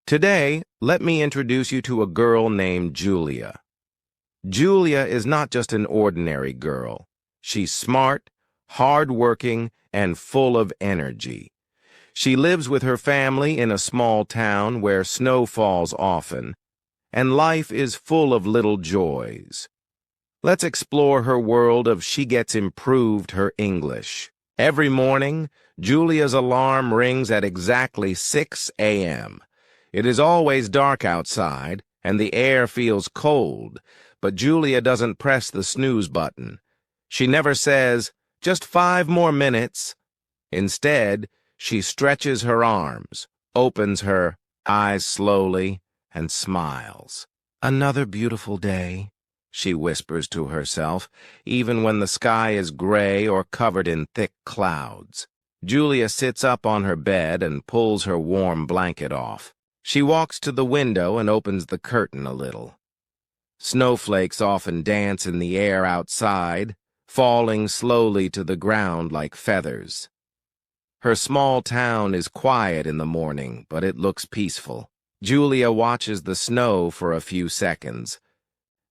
Today, let me introduce you to a girl named Julia. Julia is not just an ordinary girl. She's smart, hardworking, and full of energy. She lives with her family in a small town where snow falls often, and life is full of little joys. Let's explore her world of She Gets Improved Her English. Every morning, Julia's alarm rings at exactly 6 a.m. It is always dark outside, and the air feels cold, but Julia doesn't press the snooze button. She never says, "Just 5 more minutes." Instead, she stretches her arms, opens her eyes slowly, and smiles. "Another beautiful day," she whispers to herself, even when the sky is gray or covered in thick clouds. Julia sits up on her bed and pulls her warm blanket off. She walks to the window and opens the curtain a little. Snowflakes often dance in the air outside, falling slowly to the ground like feathers. Her small town is quiet in the morning, but it looks peaceful. Julia watches the snow for a few seconds,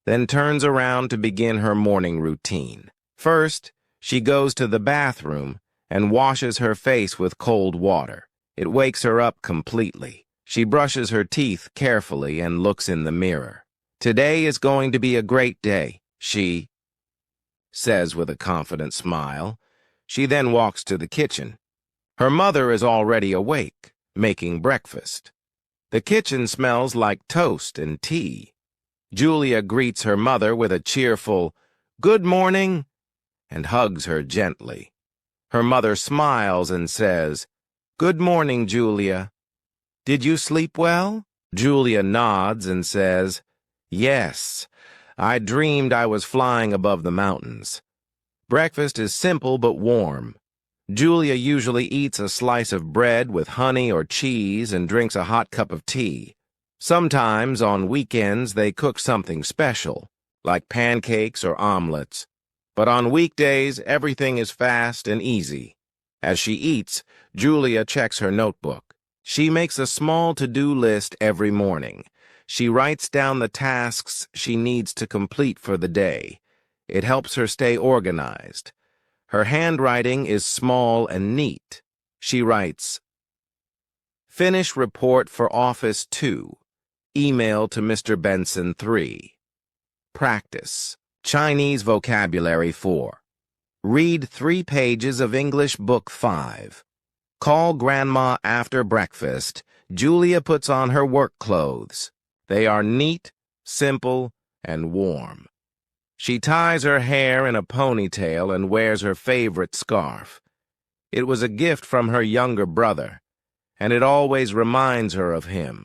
then turns around to begin her morning routine. First, she goes to the bathroom and washes her face with cold water. It wakes her up completely. She brushes her teeth carefully and looks in the mirror. "Today is going to be a great day," she says with a confident smile. She then walks to the kitchen. Her mother is already awake, making breakfast. The kitchen smells like toast and tea. Julia greets her mother with a cheerful, "Good morning," and hugs her gently. Her mother smiles and says, "Good morning, Julia. Did you sleep well?" Julia nods and says, "Yes, I dreamed I was flying above the mountains." Breakfast is simple but warm. Julia usually eats a slice of bread with honey or cheese and drinks a hot cup of tea. Sometimes, on weekends, they cook something special, like pancakes or omelets. But on weekdays, everything is fast and easy. As she eats, Julia checks her notebook. She makes a small to-do list every morning. She writes down the tasks she needs to complete for the day. It helps her stay organized. Her handwriting is small and neat. She writes, "Finish report for Office 2. Email to Mr. Benson 3. Practice. Chinese vocabulary 4. Read 3 pages of English Book 5. Call Grandma after breakfast." Julia puts on her work clothes. They are neat, simple, and warm. She ties her hair in a ponytail and wears her favorite scarf. It was a gift from her younger brother, and it always reminds her of him.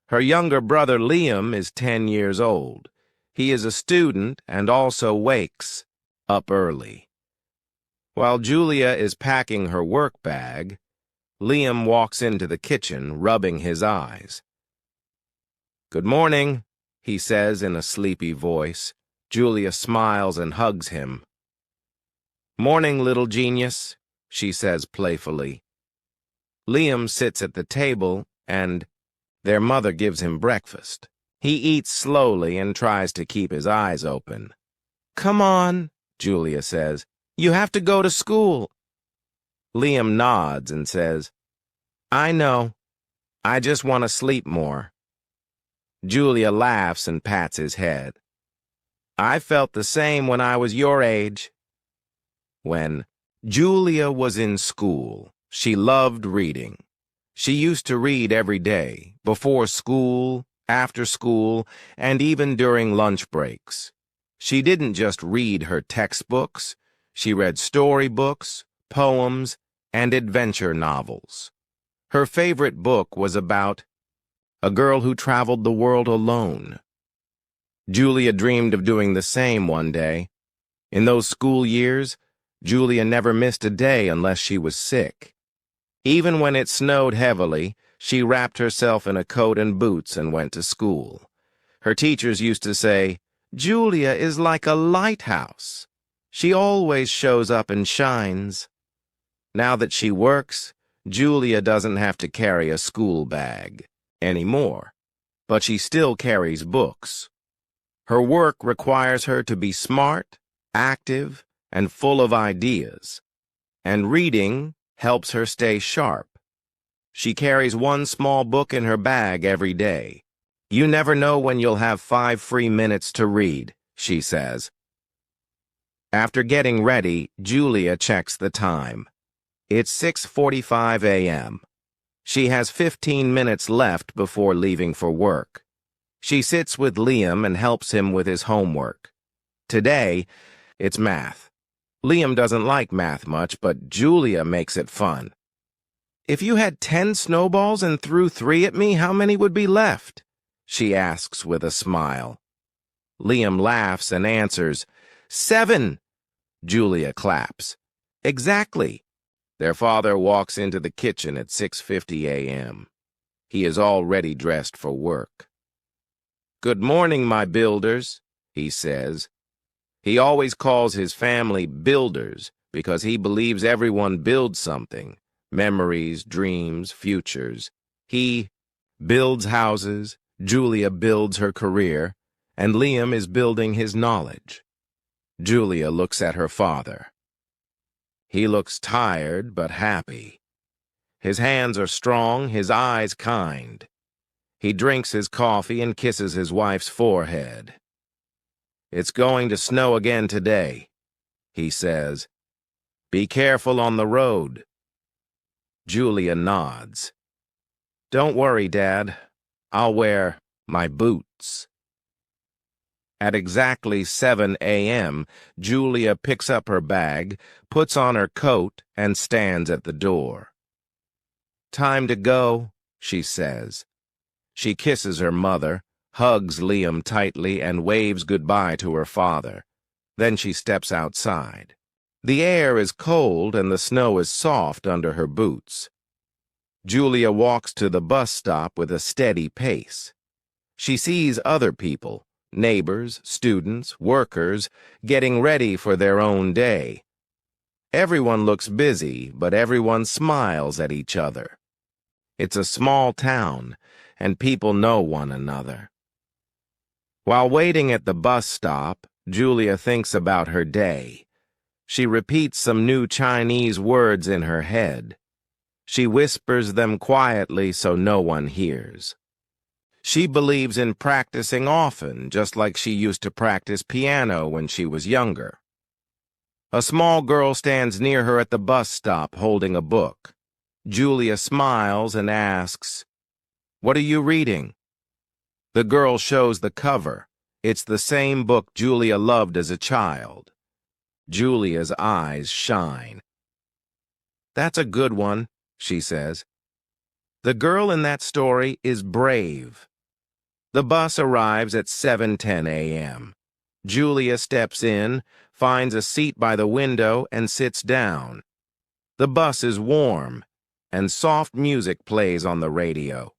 Her younger brother Liam is 10 years old. He is a student and also wakes up early. While Julia is packing her work bag, Liam walks into the kitchen, rubbing his eyes. "Good morning," he says in a sleepy voice. Julia smiles and hugs him. "Morning, little genius," she says playfully. Liam sits at the table, and their mother gives him breakfast. He eats slowly and tries to keep his eyes open. "Come on," Julia says. "You have to go to school." Liam nods and says, "I know. I just want to sleep more." Julia laughs and pats his head. "I felt the same when I was your age." When Julia was in school, she loved reading. She used to read every day, before school, after school, and even during lunch breaks. She didn't just read her textbooks. She read storybooks, poems, and adventure novels. Her favorite book was about a girl who traveled the world alone. Julia dreamed of doing the same one day. In those school years, Julia never missed a day unless she was sick. Even when it snowed heavily, she wrapped herself in a coat and boots and went to school. Her teachers used to say, "Julia is like a lighthouse. She always shows up and shines." Now that she works, Julia doesn't have to carry a school bag. anymore, but she still carries books. Her work requires her to be smart, active, and full of ideas, and reading helps her stay sharp. She carries one small book in her bag every day. You never know when you'll have 5 free minutes to read, she says. After getting ready, Julia checks the time. It's 6:45 a.m. She has 15 minutes left before leaving for work. She sits with Liam and helps him with his homework. Today, it's math. Liam doesn't like math much, but Julia makes it fun. If you had 10 snowballs and threw 3 at me, how many would be left? She asks with a smile. Liam laughs and answers, 7. Julia claps. Exactly. Their father walks into the kitchen at 6:50 a.m. He is already dressed for work. Good morning, my builders, he says. He always calls his family builders because he believes everyone builds something. Memories, dreams, futures. He builds houses, Julia builds her career, and Liam is building his knowledge. Julia looks at her father. He looks tired but happy. His hands are strong, his eyes kind. He drinks his coffee and kisses his wife's forehead. It's going to snow again today, he says. Be careful on the road. Julia nods. Don't worry, Dad. I'll wear my boots. At exactly 7 a.m., Julia picks up her bag, puts on her coat, and stands at the door. Time to go, she says. She kisses her mother, hugs Liam tightly, and waves goodbye to her father. Then she steps outside. The air is cold and the snow is soft under her boots. Julia walks to the bus stop with a steady pace. She sees other people, neighbors, students, workers, getting ready for their own day. Everyone looks busy, but everyone smiles at each other. It's a small town, and people know one another. While waiting at the bus stop, Julia thinks about her day. She repeats some new Chinese words in her head. She whispers them quietly so no one hears. She believes in practicing often, just like she used to practice piano when she was younger. A small girl stands near her at the bus stop holding a book. Julia smiles and asks, "What are you reading?" The girl shows the cover. It's the same book Julia loved as a child. Julia's eyes shine. That's a good one, she says. The girl in that story is brave. The bus arrives at 7:10 a.m. Julia steps in, finds a seat by the window, and sits down. The bus is warm, and soft music plays on the radio.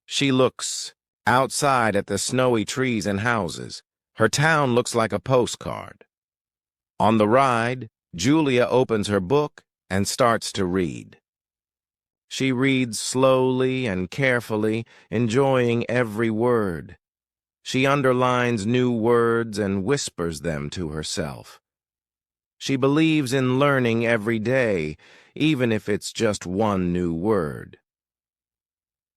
She looks outside at the snowy trees and houses. Her town looks like a postcard. On the ride, Julia opens her book and starts to read. She reads slowly and carefully, enjoying every word. She underlines new words and whispers them to herself. She believes in learning every day, even if it's just one new word.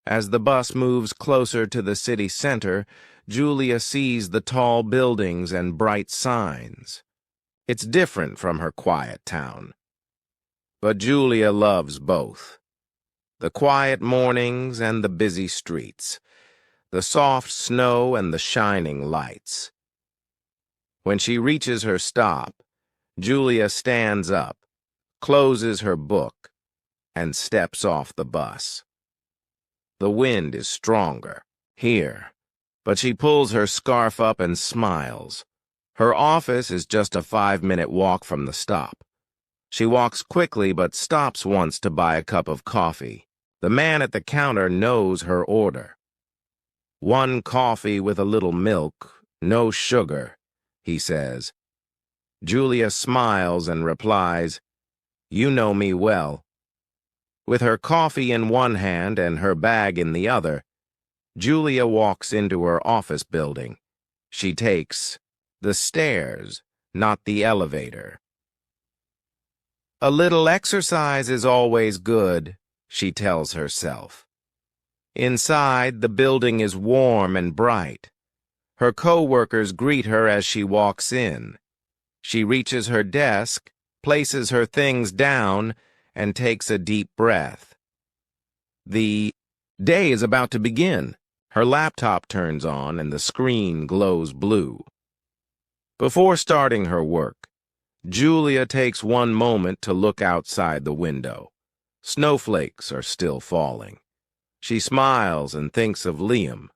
As the bus moves closer to the city center, Julia sees the tall buildings and bright signs. It's different from her quiet town. But Julia loves both. The quiet mornings and the busy streets. The soft snow and the shining lights. When she reaches her stop, Julia stands up, closes her book, and steps off the bus. The wind is stronger here, but she pulls her scarf up and smiles. Her office is just a 5-minute walk from the stop. She walks quickly but stops once to buy a cup of coffee. The man at the counter knows her order. 1 coffee with a little milk, no sugar, he says. Julia smiles and replies, "You know me well." With her coffee in one hand and her bag in the other, Julia walks into her office building. She takes the stairs, not the elevator. A little exercise is always good, she tells herself. Inside, the building is warm and bright. Her co-workers greet her as she walks in. She reaches her desk, places her things down, and takes a deep breath. The day is about to begin. Her laptop turns on and the screen glows blue. Before starting her work, Julia takes one moment to look outside the window. Snowflakes are still falling. She smiles and thinks of Liam,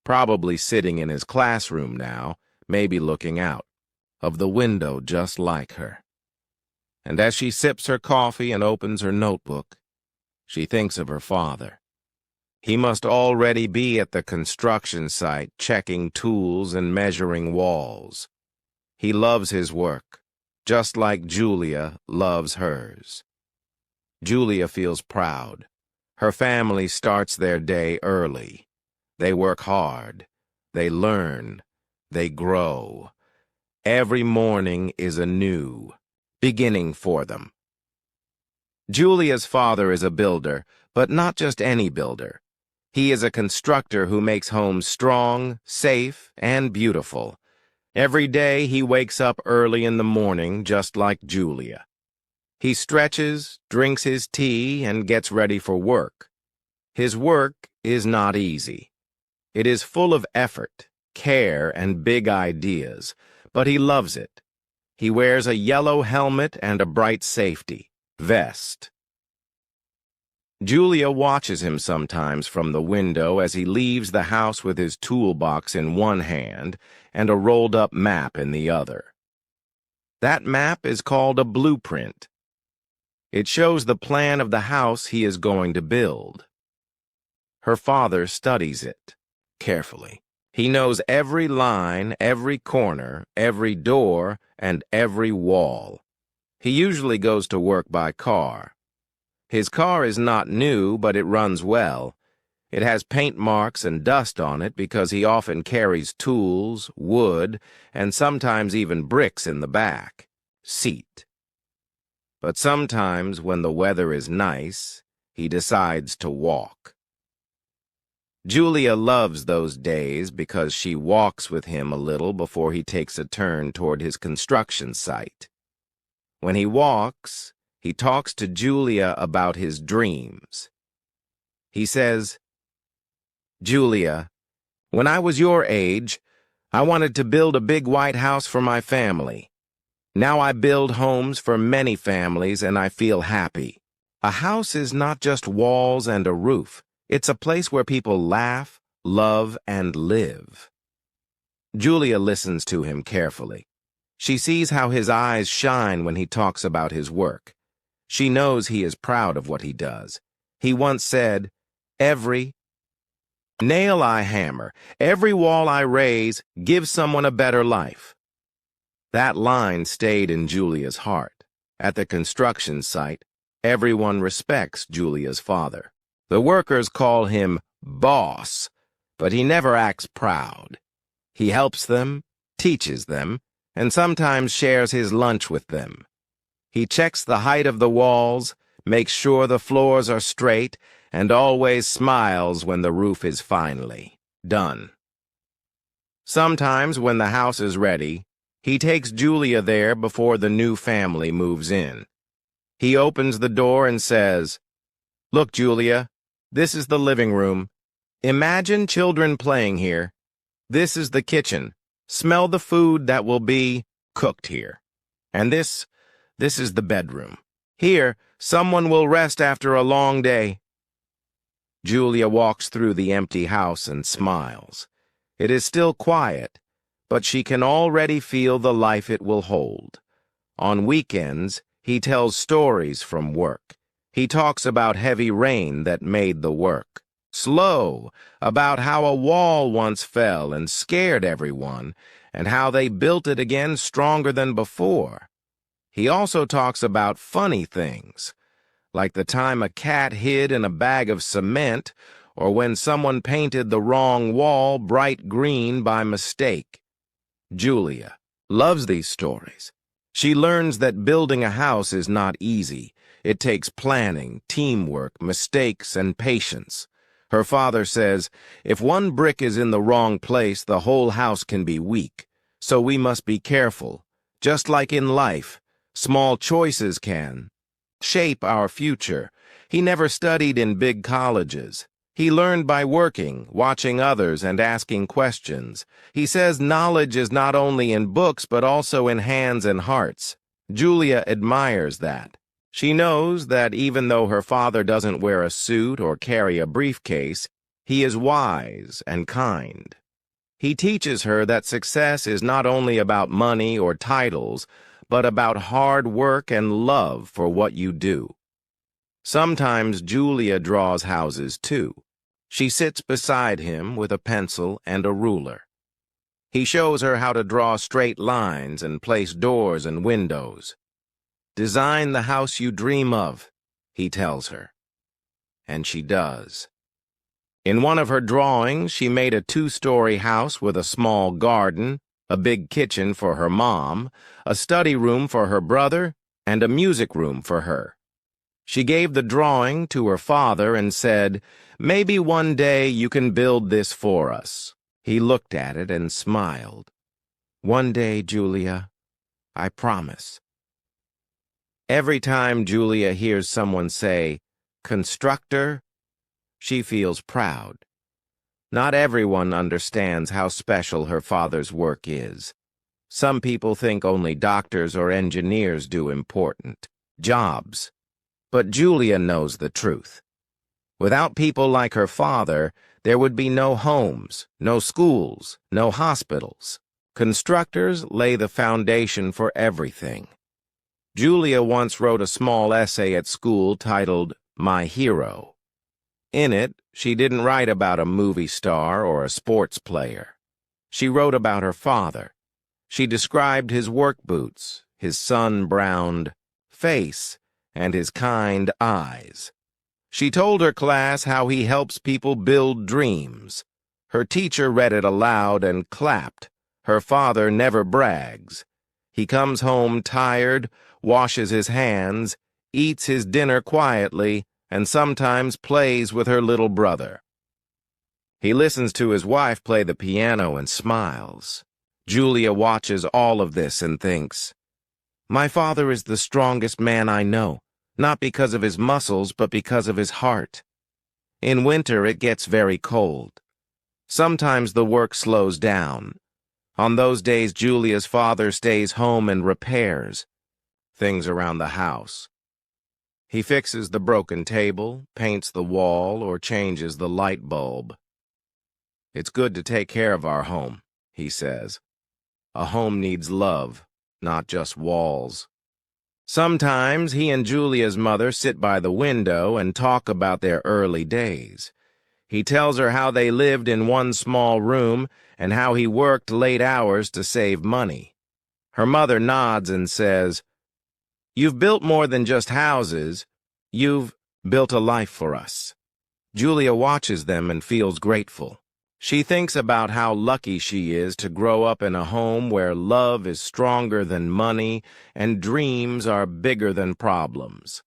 probably sitting in his classroom now, maybe looking out of the window just like her. And as she sips her coffee and opens her notebook, she thinks of her father. He must already be at the construction site checking tools and measuring walls. He loves his work, just like Julia loves hers. Julia feels proud. Her family starts their day early. They work hard. They learn. They grow. Every morning is a new beginning for them. Julia's father is a builder, but not just any builder. He is a constructor who makes homes strong, safe, and beautiful. Every day he wakes up early in the morning, just like Julia. He stretches, drinks his tea, and gets ready for work. His work is not easy. It is full of effort, care, and big ideas, but he loves it. He wears a yellow helmet and a bright safety vest. Julia watches him sometimes from the window as he leaves the house with his toolbox in one hand and a rolled-up map in the other. That map is called a blueprint. It shows the plan of the house he is going to build. Her father studies it carefully. He knows every line, every corner, every door, and every wall. He usually goes to work by car. His car is not new, but it runs well. It has paint marks and dust on it because he often carries tools, wood, and sometimes even bricks in the back seat. But sometimes, when the weather is nice, he decides to walk. Julia loves those days because she walks with him a little before he takes a turn toward his construction site. When he walks, he talks to Julia about his dreams. He says, "Julia, when I was your age, I wanted to build a big white house for my family. Now I build homes for many families and I feel happy. A house is not just walls and a roof. It's a place where people laugh, love, and live." Julia listens to him carefully. She sees how his eyes shine when he talks about his work. She knows he is proud of what he does. He once said, "Every nail I hammer, every wall I raise, gives someone a better life." That line stayed in Julia's heart. At the construction site, everyone respects Julia's father. The workers call him boss, but he never acts proud. He helps them, teaches them, and sometimes shares his lunch with them. He checks the height of the walls, makes sure the floors are straight, and always smiles when the roof is finally done. Sometimes, when the house is ready, he takes Julia there before the new family moves in. He opens the door and says, "Look, Julia, this is the living room. Imagine children playing here. This is the kitchen. Smell the food that will be cooked here. And this is the bedroom. Here, someone will rest after a long day." Julia walks through the empty house and smiles. It is still quiet, but she can already feel the life it will hold. On weekends, he tells stories from work. He talks about heavy rain that made the work slow, about how a wall once fell and scared everyone, and how they built it again stronger than before. He also talks about funny things, like the time a cat hid in a bag of cement, or when someone painted the wrong wall bright green by mistake. Julia loves these stories. She learns that building a house is not easy. It takes planning, teamwork, mistakes, and patience. Her father says, if one brick is in the wrong place, the whole house can be weak. So we must be careful. Just like in life, small choices can shape our future. He never studied in big colleges. He learned by working, watching others, and asking questions. He says knowledge is not only in books but also in hands and hearts. Julia admires that. She knows that even though her father doesn't wear a suit or carry a briefcase, he is wise and kind. He teaches her that success is not only about money or titles, but about hard work and love for what you do. Sometimes Julia draws houses too. She sits beside him with a pencil and a ruler. He shows her how to draw straight lines and place doors and windows. Design the house you dream of, he tells her. And she does. In one of her drawings, she made a 2-story house with a small garden, a big kitchen for her mom, a study room for her brother, and a music room for her. She gave the drawing to her father and said, "Maybe one day you can build this for us." He looked at it and smiled. "One day, Julia, I promise." Every time Julia hears someone say, "constructor," she feels proud. Not everyone understands how special her father's work is. Some people think only doctors or engineers do important jobs. But Julia knows the truth. Without people like her father, there would be no homes, no schools, no hospitals. Constructors lay the foundation for everything. Julia once wrote a small essay at school titled, "My Hero." In it, she didn't write about a movie star or a sports player. She wrote about her father. She described his work boots, his sun-browned face, and his kind eyes. She told her class how he helps people build dreams. Her teacher read it aloud and clapped. Her father never brags. He comes home tired, washes his hands, eats his dinner quietly, and sometimes plays with her little brother. He listens to his wife play the piano and smiles. Julia watches all of this and thinks, "My father is the strongest man I know, not because of his muscles, but because of his heart." In winter, it gets very cold. Sometimes the work slows down. On those days, Julia's father stays home and repairs things around the house. He fixes the broken table, paints the wall, or changes the light bulb. "It's good to take care of our home," he says. "A home needs love, not just walls." Sometimes he and Julia's mother sit by the window and talk about their early days. He tells her how they lived in one small room and how he worked late hours to save money. Her mother nods and says, "You've built more than just houses. You've built a life for us." Julia watches them and feels grateful. She thinks about how lucky she is to grow up in a home where love is stronger than money and dreams are bigger than problems.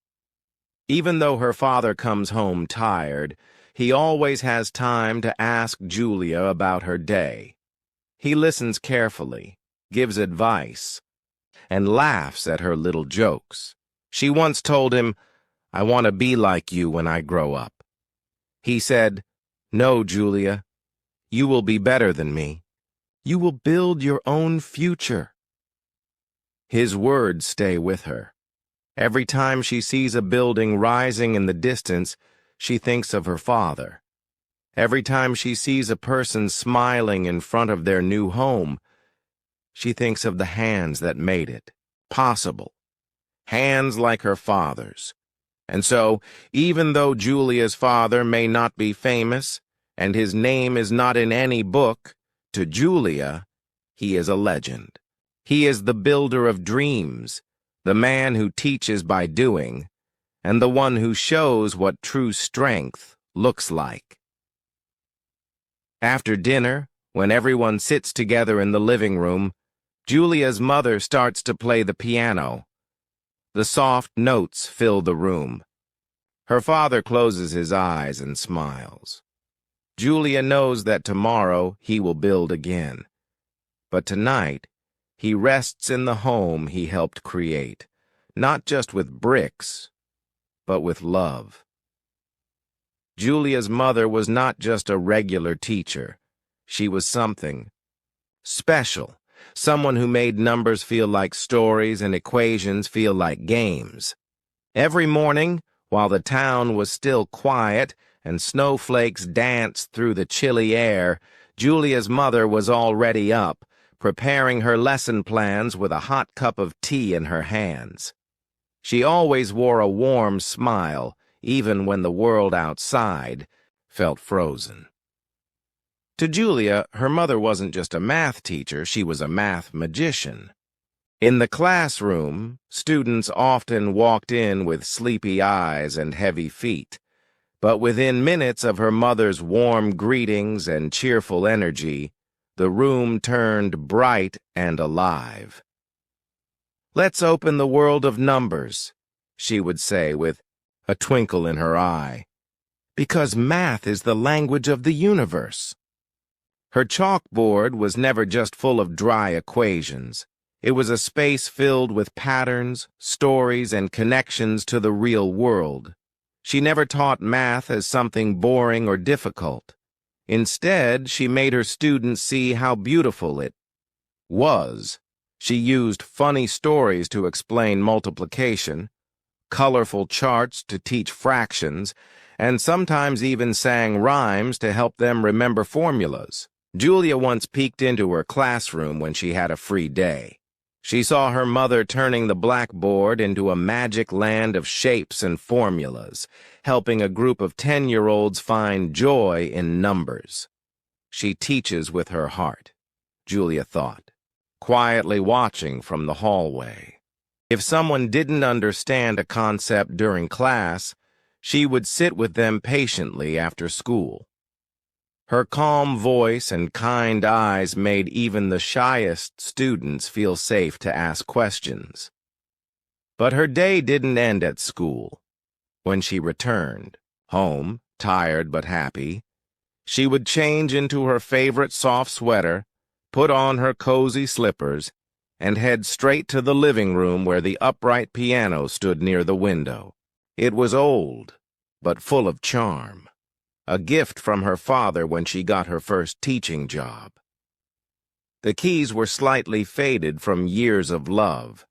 Even though her father comes home tired, he always has time to ask Julia about her day. He listens carefully, gives advice, and laughs at her little jokes. She once told him, "I want to be like you when I grow up." He said, "No, Julia. You will be better than me. You will build your own future." His words stay with her. Every time she sees a building rising in the distance, she thinks of her father. Every time she sees a person smiling in front of their new home, she thinks of the hands that made it possible. Hands like her father's. And so, even though Julia's father may not be famous, and his name is not in any book, to Julia, he is a legend. He is the builder of dreams, the man who teaches by doing, and the one who shows what true strength looks like. After dinner, when everyone sits together in the living room, Julia's mother starts to play the piano. The soft notes fill the room. Her father closes his eyes and smiles. Julia knows that tomorrow he will build again. But tonight, he rests in the home he helped create, not just with bricks, but with love. Julia's mother was not just a regular teacher. She was something special, someone who made numbers feel like stories and equations feel like games. Every morning, while the town was still quiet and snowflakes danced through the chilly air, Julia's mother was already up, preparing her lesson plans with a hot cup of tea in her hands. She always wore a warm smile, even when the world outside felt frozen. To Julia, her mother wasn't just a math teacher, she was a math magician. In the classroom, students often walked in with sleepy eyes and heavy feet. But within minutes of her mother's warm greetings and cheerful energy, the room turned bright and alive. "Let's open the world of numbers," she would say with a twinkle in her eye, "because math is the language of the universe." Her chalkboard was never just full of dry equations. It was a space filled with patterns, stories, and connections to the real world. She never taught math as something boring or difficult. Instead, she made her students see how beautiful it was. She used funny stories to explain multiplication, colorful charts to teach fractions, and sometimes even sang rhymes to help them remember formulas. Julia once peeked into her classroom when she had a free day. She saw her mother turning the blackboard into a magic land of shapes and formulas, helping a group of 10-year-olds find joy in numbers. She teaches with her heart, Julia thought, quietly watching from the hallway. If someone didn't understand a concept during class, she would sit with them patiently after school. Her calm voice and kind eyes made even the shyest students feel safe to ask questions. But her day didn't end at school. When she returned, home, tired but happy, she would change into her favorite soft sweater, put on her cozy slippers, and head straight to the living room where the upright piano stood near the window. It was old, but full of charm. A gift from her father when she got her first teaching job. The keys were slightly faded from years of love,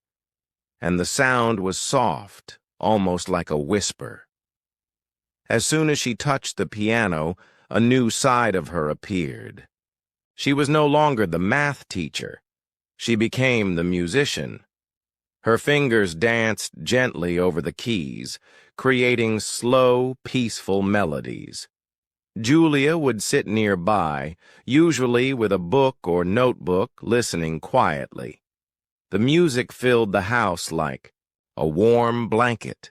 and the sound was soft, almost like a whisper. As soon as she touched the piano, a new side of her appeared. She was no longer the math teacher. She became the musician. Her fingers danced gently over the keys, creating slow, peaceful melodies. Julia would sit nearby, usually with a book or notebook, listening quietly. The music filled the house like a warm blanket.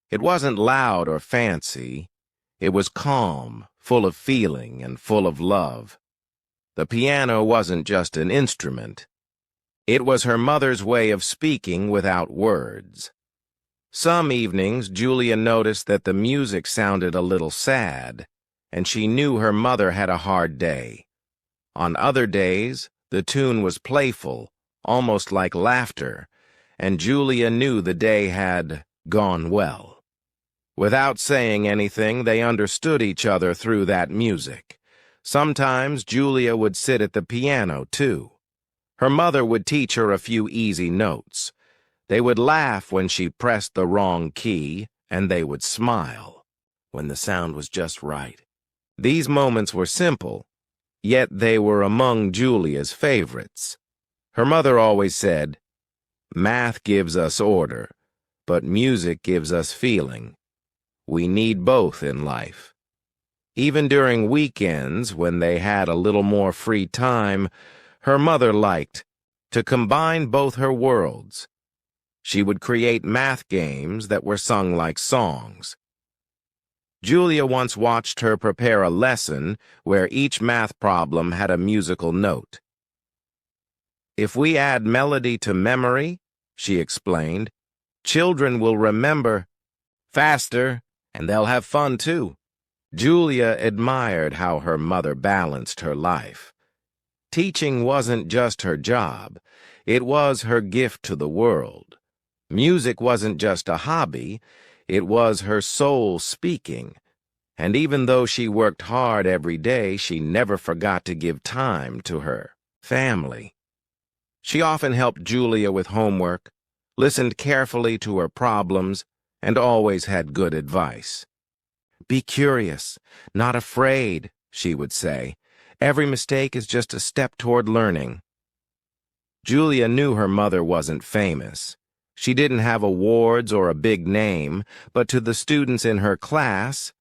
It wasn't loud or fancy. It was calm, full of feeling and full of love. The piano wasn't just an instrument. It was her mother's way of speaking without words. Some evenings, Julia noticed that the music sounded a little sad, and she knew her mother had a hard day. On other days, the tune was playful, almost like laughter, and Julia knew the day had gone well. Without saying anything, they understood each other through that music. Sometimes Julia would sit at the piano, too. Her mother would teach her a few easy notes. They would laugh when she pressed the wrong key, and they would smile when the sound was just right. These moments were simple, yet they were among Julia's favorites. Her mother always said, "Math gives us order, but music gives us feeling. We need both in life." Even during weekends, when they had a little more free time, her mother liked to combine both her worlds. She would create math games that were sung like songs. Julia once watched her prepare a lesson where each math problem had a musical note. "If we add melody to memory," she explained, "children will remember faster, and they'll have fun too." Julia admired how her mother balanced her life. Teaching wasn't just her job, it was her gift to the world. Music wasn't just a hobby, it was her soul speaking. And even though she worked hard every day, she never forgot to give time to her family. She often helped Julia with homework, listened carefully to her problems, and always had good advice. "Be curious, not afraid," she would say. "Every mistake is just a step toward learning." Julia knew her mother wasn't famous. She didn't have awards or a big name, but to the students in her class,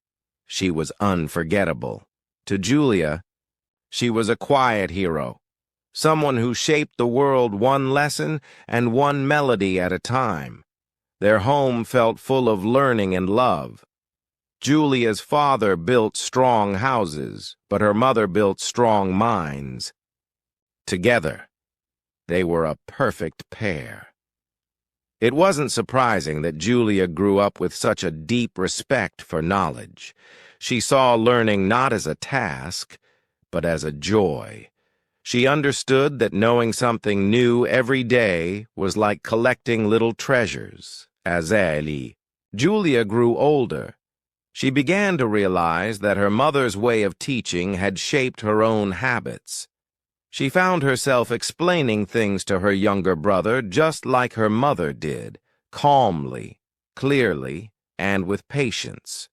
she was unforgettable. To Julia, she was a quiet hero, someone who shaped the world one lesson and one melody at a time. Their home felt full of learning and love. Julia's father built strong houses, but her mother built strong minds. Together, they were a perfect pair. It wasn't surprising that Julia grew up with such a deep respect for knowledge. She saw learning not as a task, but as a joy. She understood that knowing something new every day was like collecting little treasures. As Julia grew older, she began to realize that her mother's way of teaching had shaped her own habits. She found herself explaining things to her younger brother just like her mother did, calmly, clearly, and with patience.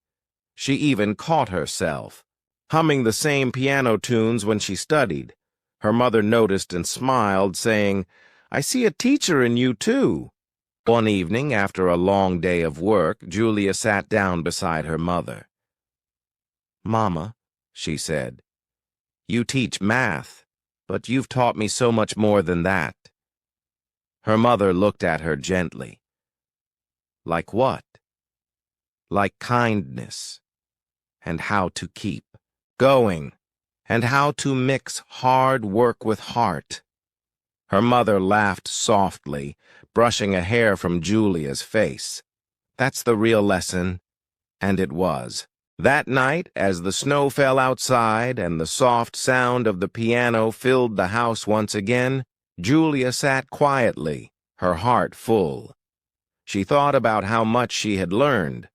She even caught herself humming the same piano tunes when she studied. Her mother noticed and smiled, saying, "I see a teacher in you, too." One evening, after a long day of work, Julia sat down beside her mother. "Mama," she said, "you teach math, but you've taught me so much more than that." Her mother looked at her gently. "Like what?" "Like kindness, and how to keep going, and how to mix hard work with heart." Her mother laughed softly, brushing a hair from Julia's face. "That's the real lesson," and it was. That night, as the snow fell outside and the soft sound of the piano filled the house once again, Julia sat quietly, her heart full. She thought about how much she had learned,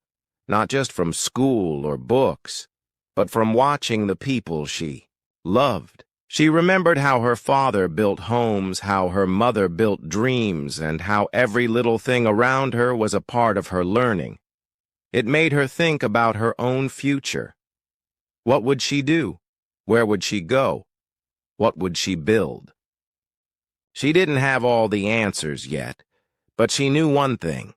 not just from school or books, but from watching the people she loved. She remembered how her father built homes, how her mother built dreams, and how every little thing around her was a part of her learning. It made her think about her own future. What would she do? Where would she go? What would she build? She didn't have all the answers yet, but she knew one thing.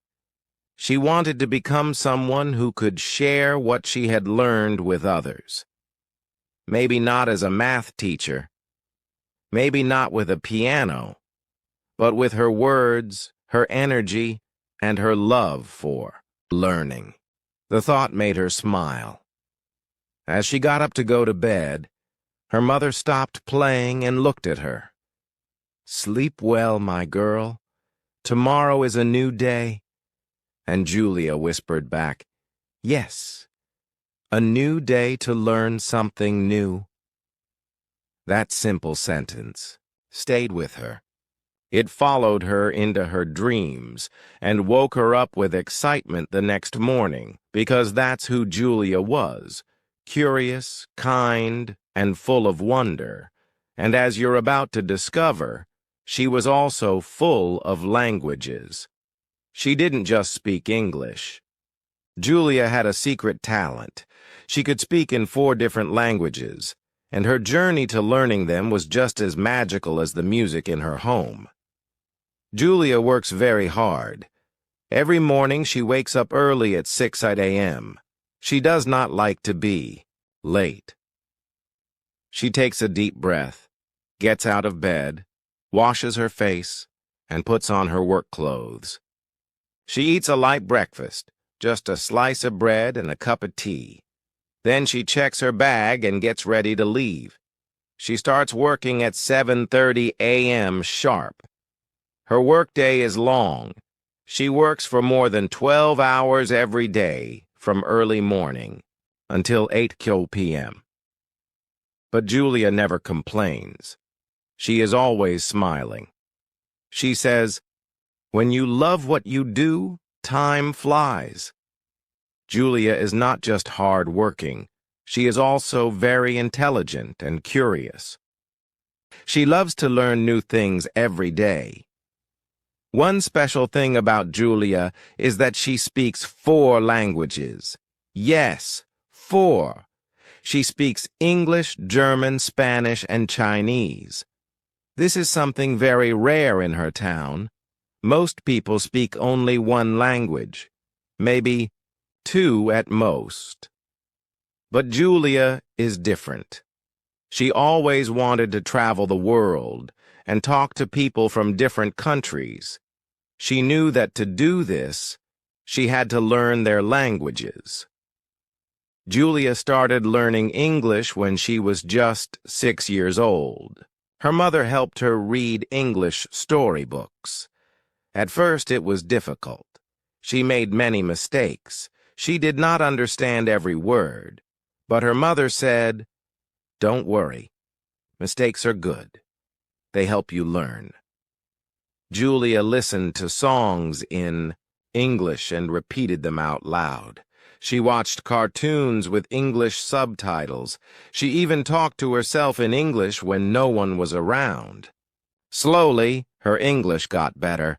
She wanted to become someone who could share what she had learned with others. Maybe not as a math teacher, maybe not with a piano, but with her words, her energy, and her love for learning. The thought made her smile. As she got up to go to bed, her mother stopped playing and looked at her. "Sleep well, my girl. Tomorrow is a new day." And Julia whispered back, "Yes, a new day to learn something new." That simple sentence stayed with her. It followed her into her dreams and woke her up with excitement the next morning, because that's who Julia was, curious, kind, and full of wonder. And as you're about to discover, she was also full of languages. She didn't just speak English. Julia had a secret talent. She could speak in 4 different languages, and her journey to learning them was just as magical as the music in her home. Julia works very hard. Every morning she wakes up early at 6 a.m. She does not like to be late. She takes a deep breath, gets out of bed, washes her face, and puts on her work clothes. She eats a light breakfast, just a slice of bread and a cup of tea. Then she checks her bag and gets ready to leave. She starts working at 7:30 a.m. sharp. Her workday is long. She works for more than 12 hours every day, from early morning until 8 p.m. But Julia never complains. She is always smiling. She says, "When you love what you do, time flies." Julia is not just hard-working. She is also very intelligent and curious. She loves to learn new things every day. One special thing about Julia is that she speaks 4 languages. Yes, 4. She speaks English, German, Spanish, and Chinese. This is something very rare in her town. Most people speak only 1 language, maybe 2 at most. But Julia is different. She always wanted to travel the world and talk to people from different countries. She knew that to do this, she had to learn their languages. Julia started learning English when she was just 6 years old. Her mother helped her read English storybooks. At first it was difficult. She made many mistakes. She did not understand every word. But her mother said, "Don't worry. Mistakes are good. They help you learn." Julia listened to songs in English and repeated them out loud. She watched cartoons with English subtitles. She even talked to herself in English when no one was around. Slowly, her English got better.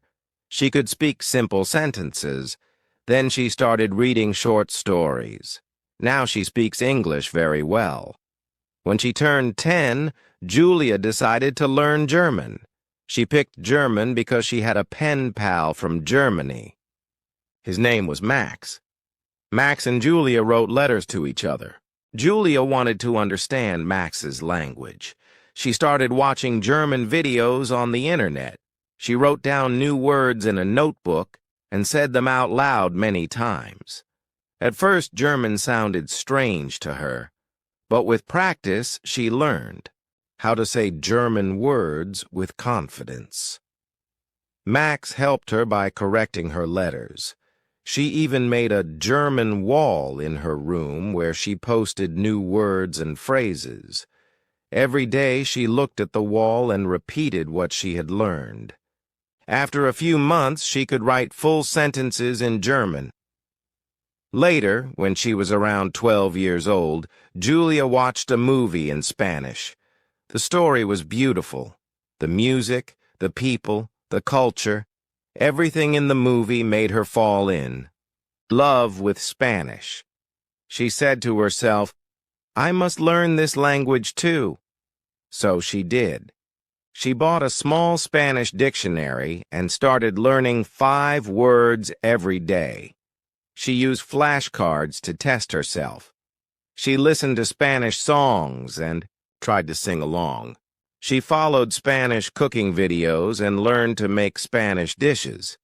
She could speak simple sentences. Then she started reading short stories. Now she speaks English very well. When she turned 10, Julia decided to learn German. She picked German because she had a pen pal from Germany. His name was Max. Max and Julia wrote letters to each other. Julia wanted to understand Max's language. She started watching German videos on the internet. She wrote down new words in a notebook and said them out loud many times. At first, German sounded strange to her, but with practice, she learned how to say German words with confidence. Max helped her by correcting her letters. She even made a German wall in her room where she posted new words and phrases. Every day she looked at the wall and repeated what she had learned. After a few months, she could write full sentences in German. Later, when she was around 12 years old, Julia watched a movie in Spanish. The story was beautiful. The music, the people, the culture, everything in the movie made her fall in love with Spanish. She said to herself, "I must learn this language too." So she did. She bought a small Spanish dictionary and started learning 5 words every day. She used flashcards to test herself. She listened to Spanish songs and tried to sing along. She followed Spanish cooking videos and learned to make Spanish dishes.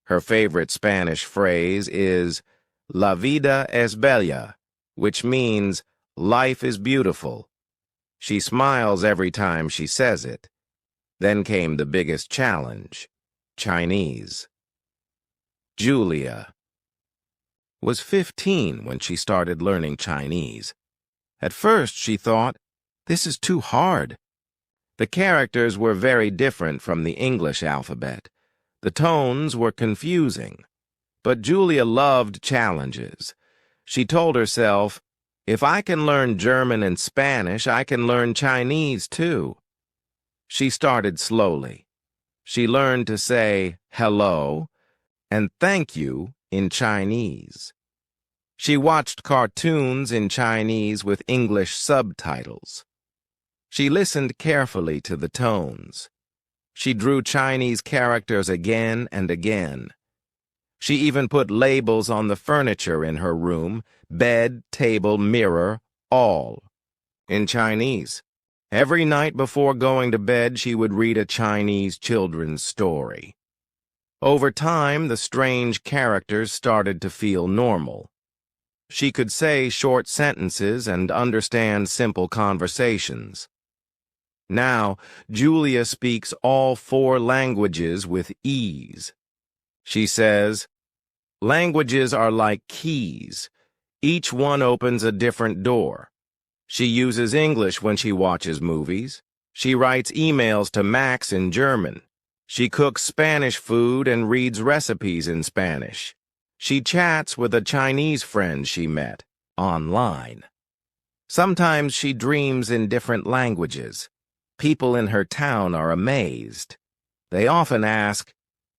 Her favorite Spanish phrase is "La vida es bella," which means life is beautiful. She smiles every time she says it. Then came the biggest challenge, Chinese. Julia was 15 when she started learning Chinese. At first, she thought, "This is too hard." The characters were very different from the English alphabet. The tones were confusing. But Julia loved challenges. She told herself, "If I can learn German and Spanish, I can learn Chinese too." She started slowly. She learned to say hello and thank you in Chinese. She watched cartoons in Chinese with English subtitles. She listened carefully to the tones. She drew Chinese characters again and again. She even put labels on the furniture in her room, bed, table, mirror, all in Chinese. Every night before going to bed, she would read a Chinese children's story. Over time, the strange characters started to feel normal. She could say short sentences and understand simple conversations. Now, Julia speaks all 4 languages with ease. She says, "Languages are like keys. Each one opens a different door." She uses English when she watches movies. She writes emails to Max in German. She cooks Spanish food and reads recipes in Spanish. She chats with a Chinese friend she met online. Sometimes she dreams in different languages. People in her town are amazed. They often ask,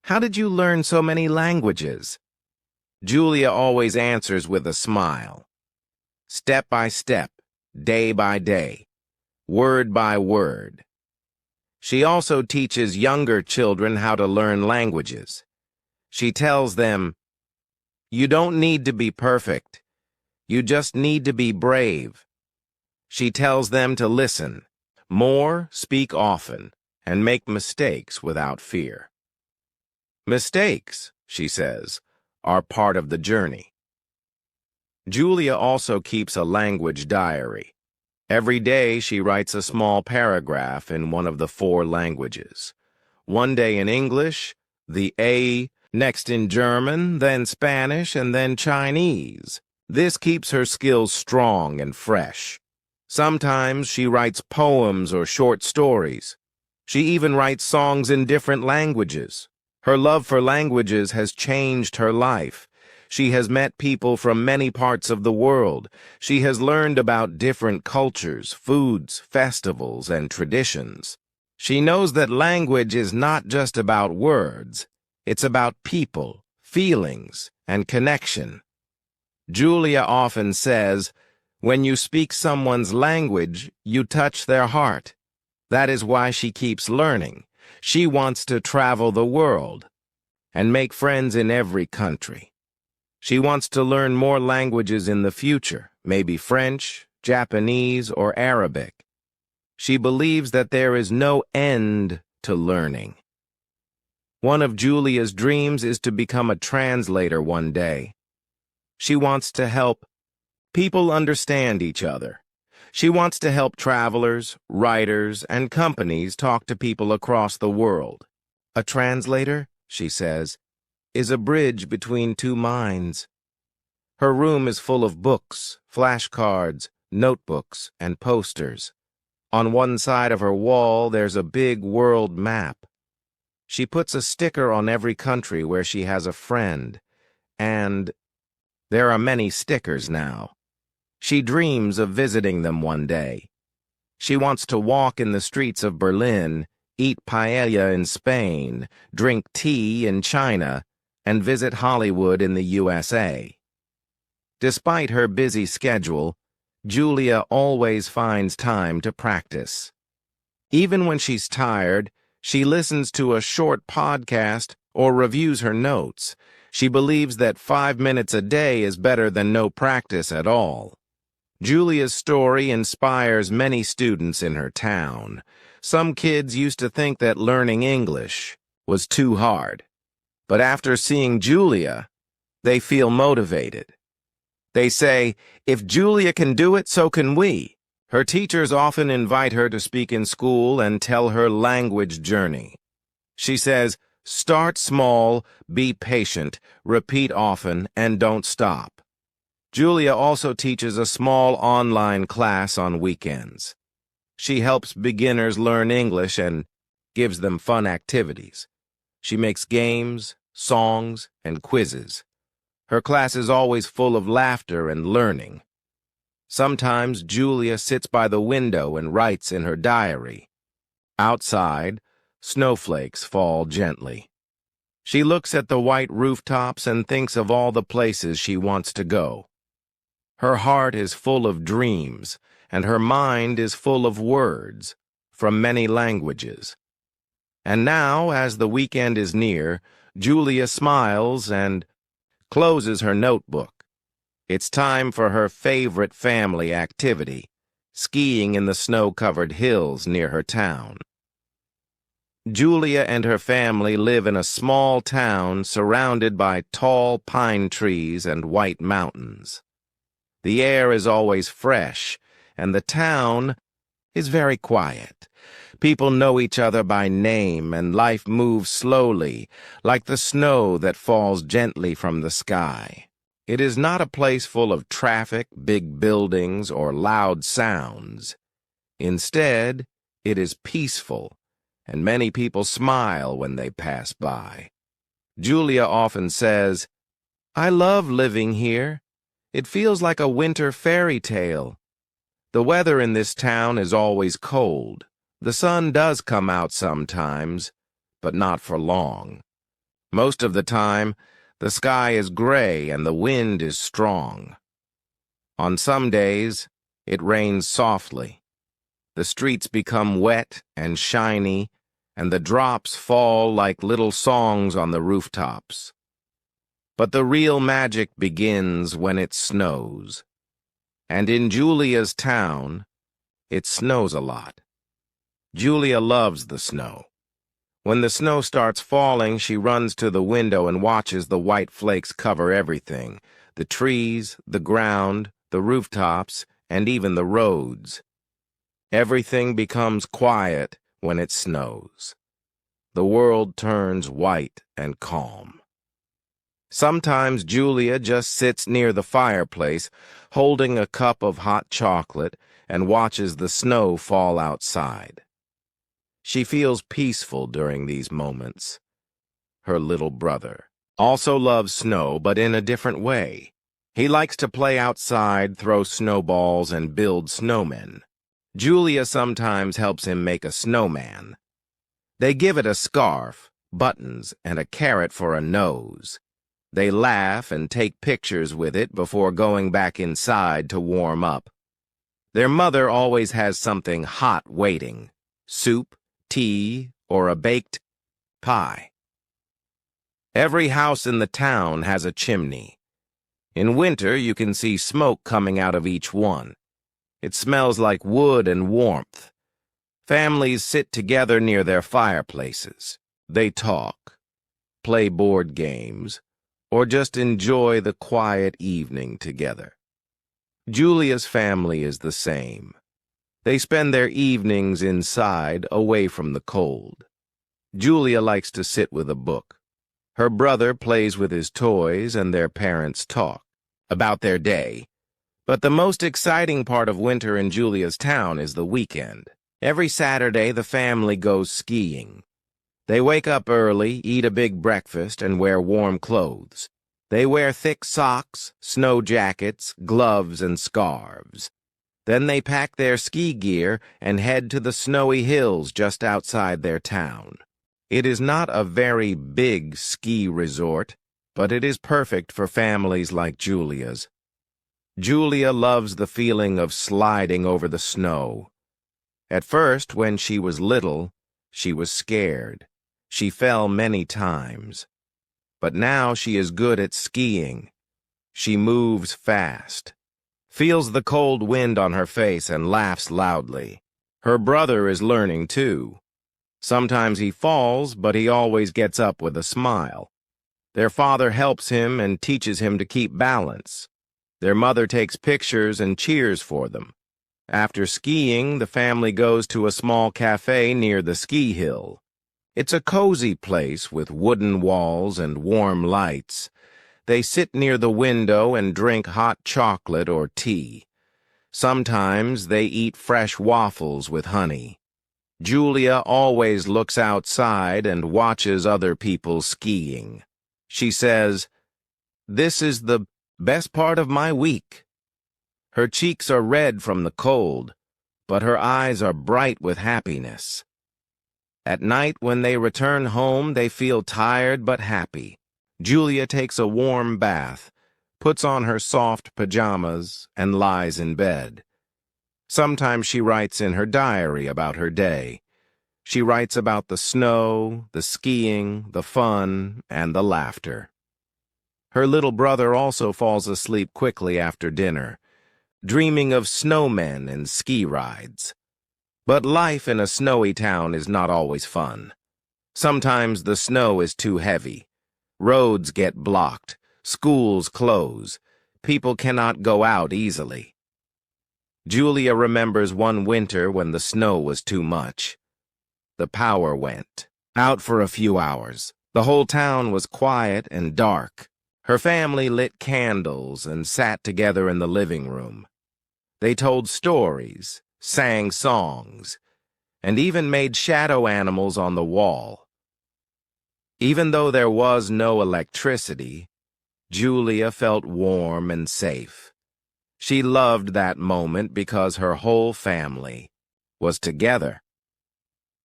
"How did you learn so many languages?" Julia always answers with a smile. Step by step, day by day, word by word. She also teaches younger children how to learn languages. She tells them, "You don't need to be perfect. You just need to be brave." She tells them to listen, more, speak often, and make mistakes without fear. Mistakes, she says, are part of the journey. Julia also keeps a language diary. Every day she writes a small paragraph in one of the 4 languages. One day in English, the A, next in German, then Spanish, and then Chinese. This keeps her skills strong and fresh. Sometimes she writes poems or short stories. She even writes songs in different languages. Her love for languages has changed her life. She has met people from many parts of the world. She has learned about different cultures, foods, festivals, and traditions. She knows that language is not just about words. It's about people, feelings, and connection. Julia often says, "When you speak someone's language, you touch their heart." That is why she keeps learning. She wants to travel the world and make friends in every country. She wants to learn more languages in the future, maybe French, Japanese, or Arabic. She believes that there is no end to learning. One of Julia's dreams is to become a translator one day. She wants to help people understand each other. She wants to help travelers, writers, and companies talk to people across the world. A translator, she says, is a bridge between 2 minds. Her room is full of books, flashcards, notebooks, and posters. On one side of her wall, there's a big world map. She puts a sticker on every country where she has a friend, and there are many stickers now. She dreams of visiting them one day. She wants to walk in the streets of Berlin, eat paella in Spain, drink tea in China, and visit Hollywood in the USA. Despite her busy schedule, Julia always finds time to practice. Even when she's tired, she listens to a short podcast or reviews her notes. She believes that 5 minutes a day is better than no practice at all. Julia's story inspires many students in her town. Some kids used to think that learning English was too hard. But after seeing Julia, they feel motivated. They say, "If Julia can do it, so can we." Her teachers often invite her to speak in school and tell her language journey. She says, "Start small, be patient, repeat often, and don't stop." Julia also teaches a small online class on weekends. She helps beginners learn English and gives them fun activities. She makes games, songs, and quizzes. Her class is always full of laughter and learning. Sometimes Julia sits by the window and writes in her diary. Outside, snowflakes fall gently. She looks at the white rooftops and thinks of all the places she wants to go. Her heart is full of dreams, and her mind is full of words from many languages. And now, as the weekend is near, Julia smiles and closes her notebook. It's time for her favorite family activity, skiing in the snow-covered hills near her town. Julia and her family live in a small town surrounded by tall pine trees and white mountains. The air is always fresh, and the town is very quiet. People know each other by name, and life moves slowly, like the snow that falls gently from the sky. It is not a place full of traffic, big buildings, or loud sounds. Instead, it is peaceful, and many people smile when they pass by. Julia often says, "I love living here. It feels like a winter fairy tale." The weather in this town is always cold. The sun does come out sometimes, but not for long. Most of the time, the sky is gray and the wind is strong. On some days, it rains softly. The streets become wet and shiny, and the drops fall like little songs on the rooftops. But the real magic begins when it snows. And in Julia's town, it snows a lot. Julia loves the snow. When the snow starts falling, she runs to the window and watches the white flakes cover everything: the trees, the ground, the rooftops, and even the roads. Everything becomes quiet when it snows. The world turns white and calm. Sometimes Julia just sits near the fireplace, holding a cup of hot chocolate, and watches the snow fall outside. She feels peaceful during these moments. Her little brother also loves snow, but in a different way. He likes to play outside, throw snowballs, and build snowmen. Julia sometimes helps him make a snowman. They give it a scarf, buttons, and a carrot for a nose. They laugh and take pictures with it before going back inside to warm up. Their mother always has something hot waiting: soup, tea, or a baked pie. Every house in the town has a chimney. In winter, you can see smoke coming out of each one. It smells like wood and warmth. Families sit together near their fireplaces. They talk, play board games, or just enjoy the quiet evening together. Julia's family is the same. They spend their evenings inside, away from the cold. Julia likes to sit with a book. Her brother plays with his toys, and their parents talk about their day. But the most exciting part of winter in Julia's town is the weekend. Every Saturday, the family goes skiing. They wake up early, eat a big breakfast, and wear warm clothes. They wear thick socks, snow jackets, gloves, and scarves. Then they pack their ski gear and head to the snowy hills just outside their town. It is not a very big ski resort, but it is perfect for families like Julia's. Julia loves the feeling of sliding over the snow. At first, when she was little, she was scared. She fell many times. But now she is good at skiing. She moves fast, feels the cold wind on her face, and laughs loudly. Her brother is learning too. Sometimes he falls, but he always gets up with a smile. Their father helps him and teaches him to keep balance. Their mother takes pictures and cheers for them. After skiing, the family goes to a small cafe near the ski hill. It's a cozy place with wooden walls and warm lights. They sit near the window and drink hot chocolate or tea. Sometimes they eat fresh waffles with honey. Julia always looks outside and watches other people skiing. She says, "This is the best part of my week." Her cheeks are red from the cold, but her eyes are bright with happiness. At night, when they return home, they feel tired but happy. Julia takes a warm bath, puts on her soft pajamas, and lies in bed. Sometimes she writes in her diary about her day. She writes about the snow, the skiing, the fun, and the laughter. Her little brother also falls asleep quickly after dinner, dreaming of snowmen and ski rides. But life in a snowy town is not always fun. Sometimes the snow is too heavy. Roads get blocked, schools close, People cannot go out easily. Julia remembers one winter when the snow was too much. The power went out for a few hours. The whole town was quiet and dark. Her family lit candles and sat together in the living room. They told stories, sang songs, and even made shadow animals on the wall. Even though there was no electricity, Julia felt warm and safe. She loved that moment because her whole family was together.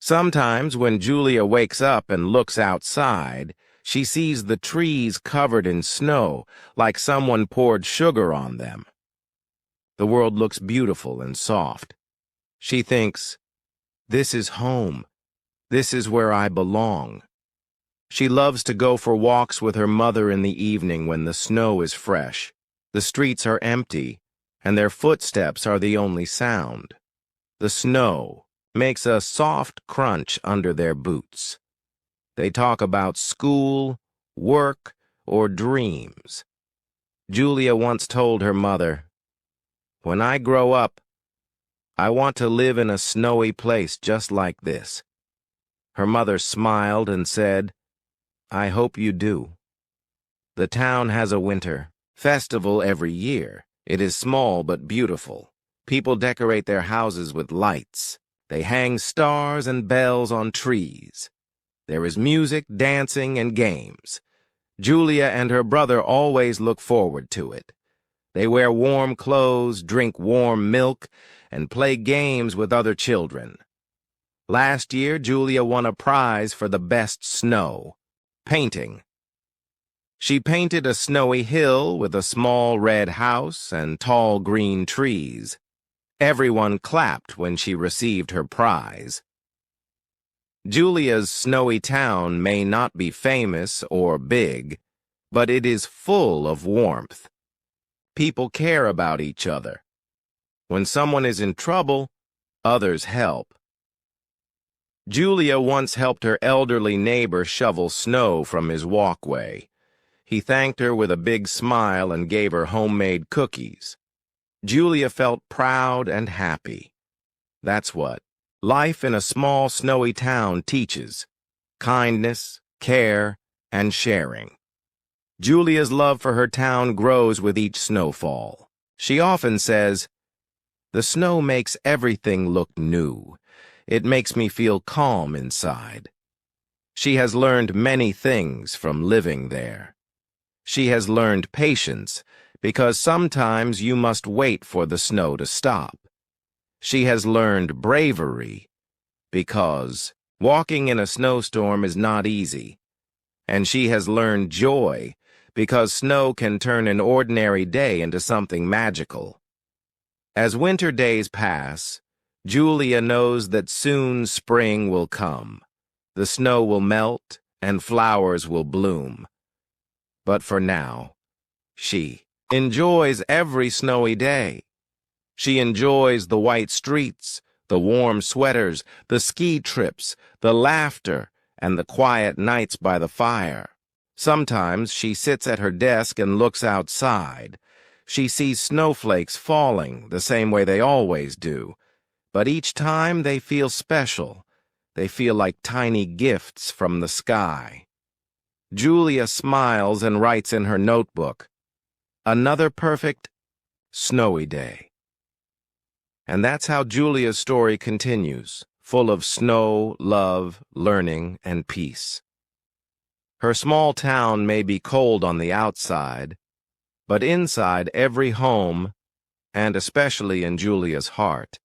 Sometimes when Julia wakes up and looks outside, she sees the trees covered in snow, like someone poured sugar on them. The world looks beautiful and soft. She thinks, "This is home. This is where I belong." She loves to go for walks with her mother in the evening when the snow is fresh. The streets are empty, and their footsteps are the only sound. The snow makes a soft crunch under their boots. They talk about school, work, or dreams. Julia once told her mother, "When I grow up, I want to live in a snowy place just like this." Her mother smiled and said, "I hope you do." The town has a winter festival every year. It is small but beautiful. People decorate their houses with lights. They hang stars and bells on trees. There is music, dancing, and games. Julia and her brother always look forward to it. They wear warm clothes, drink warm milk, and play games with other children. Last year, Julia won a prize for the best snow, painting. She painted a snowy hill with a small red house and tall green trees. Everyone clapped when she received her prize. Julia's snowy town may not be famous or big, but it is full of warmth. People care about each other. When someone is in trouble, others help. Julia once helped her elderly neighbor shovel snow from his walkway. He thanked her with a big smile and gave her homemade cookies. Julia felt proud and happy. That's what life in a small snowy town teaches: kindness, care, and sharing. Julia's love for her town grows with each snowfall. She often says, "The snow makes everything look new. It makes me feel calm inside." She has learned many things from living there. She has learned patience, because sometimes you must wait for the snow to stop. She has learned bravery, because walking in a snowstorm is not easy. And she has learned joy, because snow can turn an ordinary day into something magical. As winter days pass, Julia knows that soon spring will come. The snow will melt and flowers will bloom. But for now, she enjoys every snowy day. She enjoys the white streets, the warm sweaters, the ski trips, the laughter, and the quiet nights by the fire. Sometimes she sits at her desk and looks outside. She sees snowflakes falling the same way they always do, but each time they feel special. They feel like tiny gifts from the sky. Julia smiles and writes in her notebook, "Another perfect, snowy day." And that's how Julia's story continues, full of snow, love, learning, and peace. Her small town may be cold on the outside, but inside every home, and especially in Julia's heart,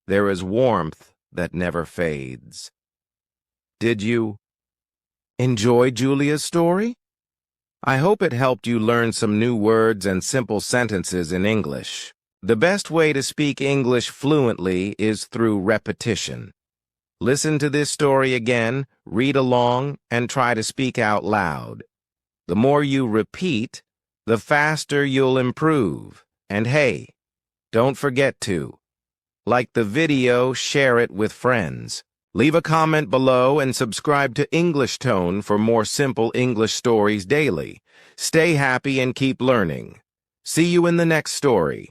there is warmth that never fades. Did you enjoy Julia's story? I hope it helped you learn some new words and simple sentences in English. The best way to speak English fluently is through repetition. Listen to this story again, read along, and try to speak out loud. The more you repeat, the faster you'll improve. And hey, don't forget to like the video, share it with friends. Leave a comment below and subscribe to English Tone for more simple English stories daily. Stay happy and keep learning. See you in the next story.